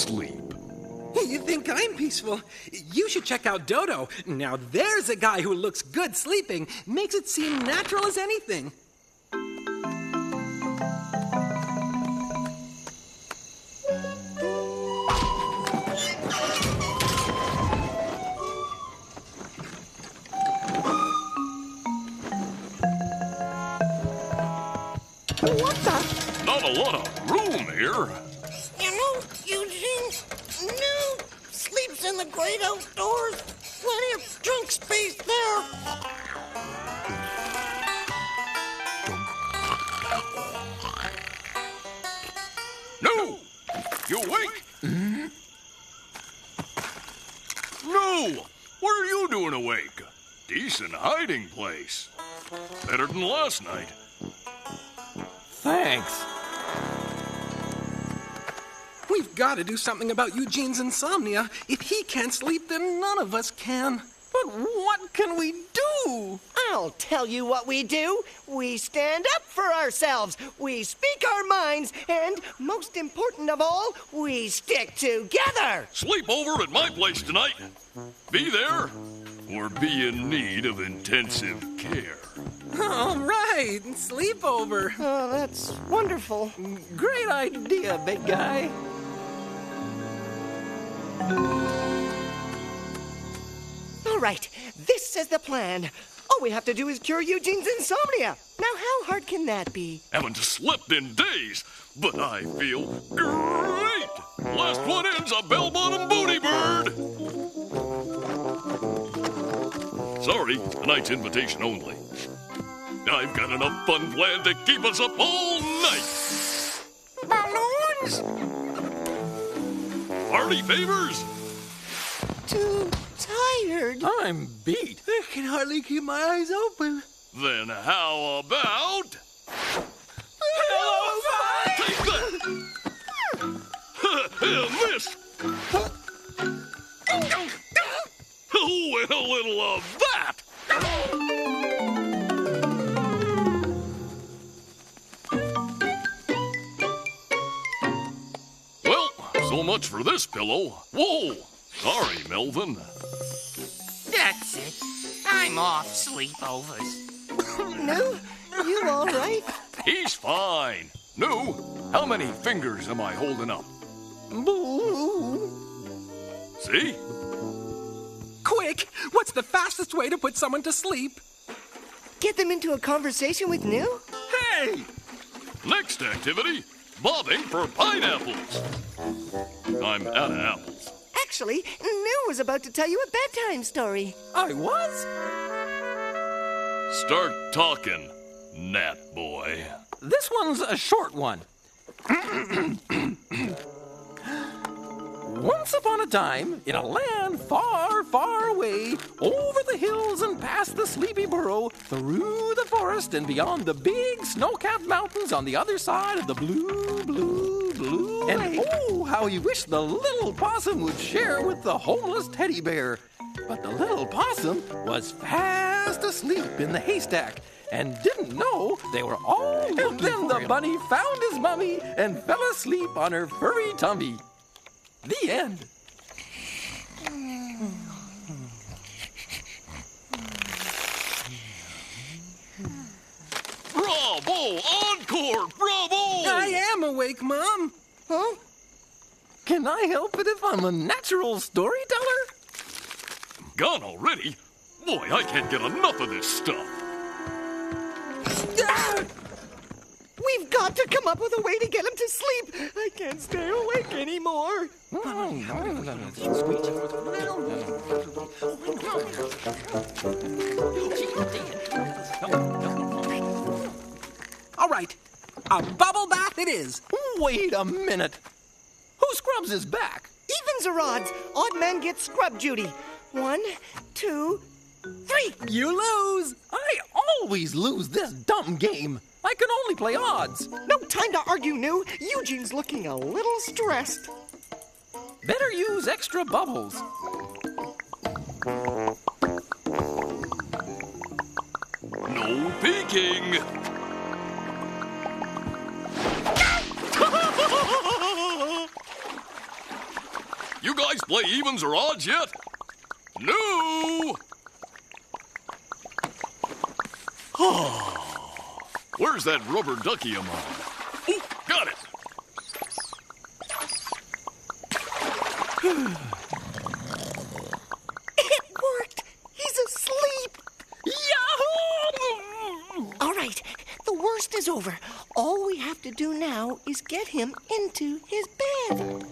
sleep. You think I'm peaceful? You should check out Dodo. Now there's a guy who looks good sleeping. Makes it seem natural as anything. What the? Not a lot of room here. You know, Eugene, New sleeps in the great outdoors. Plenty of trunk space there. No! You awake? No! What are you doing awake? Decent hiding place. Better than last night. Thanks. We've got to do something about Eugene's insomnia. If he can't sleep, then none of us can. But what can we do? I'll tell you what we do. We stand up for ourselves. We speak our minds. And most important of all, we stick together. Sleep over at my place tonight. Be there or be in need of intensive care. All right, sleepover. Oh, that's wonderful. Great idea, big guy. All right, this is the plan. All we have to do is cure Eugene's insomnia. Now, how hard can that be? Haven't slept in days, but I feel great. Last one in's a bell-bottom booty bird. Sorry, tonight's invitation only. I've got enough fun planned to keep us up all night. Balloons? Party favors? Too tired. I'm beat. I can hardly keep my eyes open. Then how about... Take that! Miss! Oh, and a little of that! Well, so much for this pillow. Whoa! Sorry, Melvin. That's it. I'm off sleepovers. No? You all right? He's fine. No, how many fingers am I holding up? Boo. See? Quick, what's the fastest way to put someone to sleep? Get them into a conversation with New? Hey! Next activity, bobbing for pineapples. I'm out of apples. Actually, New was about to tell you a bedtime story. I was? Start talking, Nat boy. This one's a short one. Once upon a time, in a land far, far away, over the hills and past the sleepy burrow, through the forest and beyond the big snow-capped mountains on the other side of the blue, blue, blue lake. And oh, how he wished the little possum would share with the homeless teddy bear. But the little possum was fast asleep in the haystack and didn't know they were all looking for him. And then the bunny found his mummy and fell asleep on her furry tummy. The end. Bravo! Encore! Bravo! I am awake, Mom. Huh? Can I help it if I'm a natural storyteller? Gone already? Boy, I can't get enough of this stuff. We've got to come up with a way to get him to sleep. I can't stay awake anymore. All right, a bubble bath it is. Wait a minute. Who scrubs his back? Evens or odds, odd man gets scrub duty. 1, 2, 3. You lose. I always lose this dumb game. I can only play odds. No time to argue, New. Eugene's looking a little stressed. Better use extra bubbles. No peeking. You guys play evens or odds yet? No! Where's that rubber ducky of mine? Oh, got it! It worked! He's asleep! Yahoo! All right, the worst is over. All we have to do now is get him into his bed.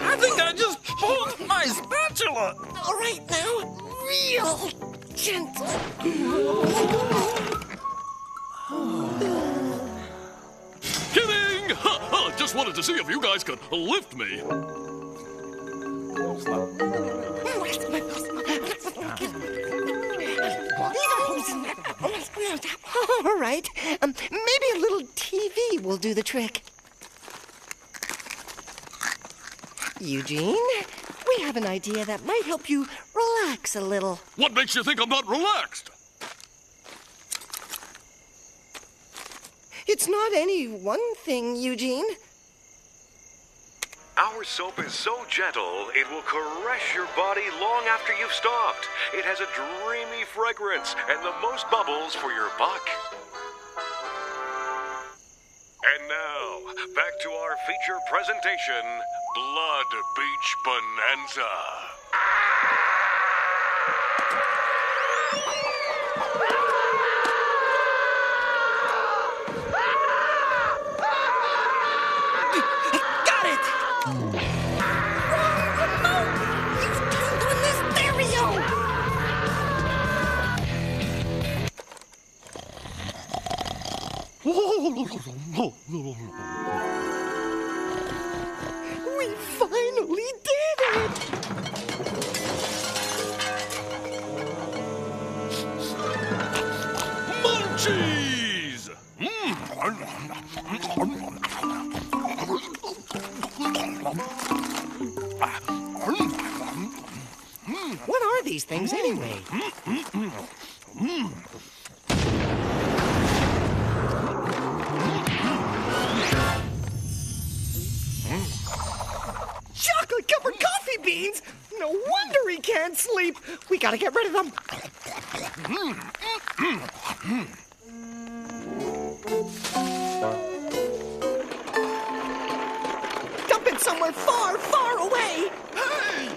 I think I just pulled my spatula. All right, now, real gentle. Kidding! Ha, ha, just wanted to see if you guys could lift me. All right, maybe a little TV will do the trick. Eugene, we have an idea that might help you relax a little. What makes you think I'm not relaxed? It's not any one thing, Eugene. Our soap is so gentle, it will caress your body long after you've stopped. It has a dreamy fragrance and the most bubbles for your buck. And now, back to our feature presentation, Blood Beach Bonanza. Got it! Remote! You've turned on the stereo! We finally did it! Munchies! What are these things anyway? Chocolate-covered coffee beans? No wonder he can't sleep. We gotta get rid of them. Dump it somewhere far, far away. Hey!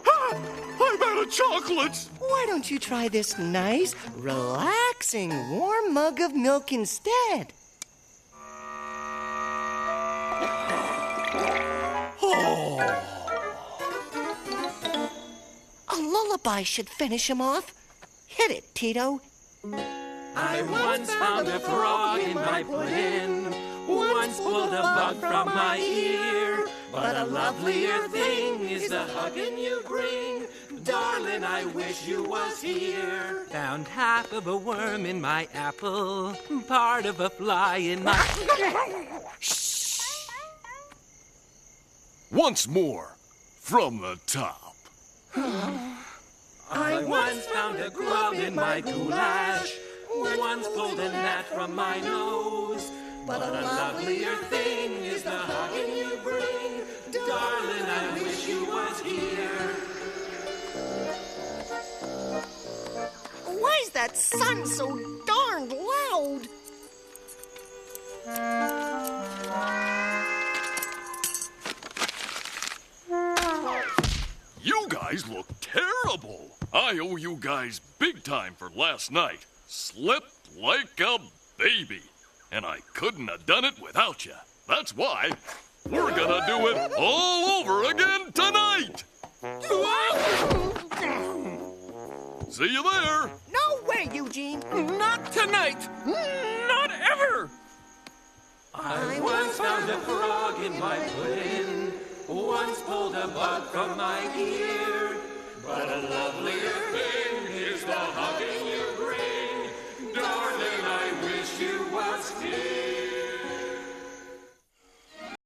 Ah, I'm out of chocolates! Why don't you try this nice, relaxing, warm mug of milk instead? A lullaby should finish him off. Hit it, Tito. I once found a frog in my pudding, once pulled a bug from my ear, but a lovelier thing is the hugging you bring. Darling, I wish you was here. Found half of a worm in my apple, part of a fly in my... Once more, from the top. I once found a grub in my goulash, once pulled a gnat from my nose, but a lovelier thing is the hugging you bring. Darling, I wish you was here. Why's that sun so darned loud? You guys look terrible. I owe you guys big time for last night. Slept like a baby. And I couldn't have done it without you. That's why we're gonna do it all over again tonight. See you there. No way, Eugene. Not tonight! Not ever! I once found a frog in my pudding, once pulled a bug from my ear, but a lovelier thing is the hugging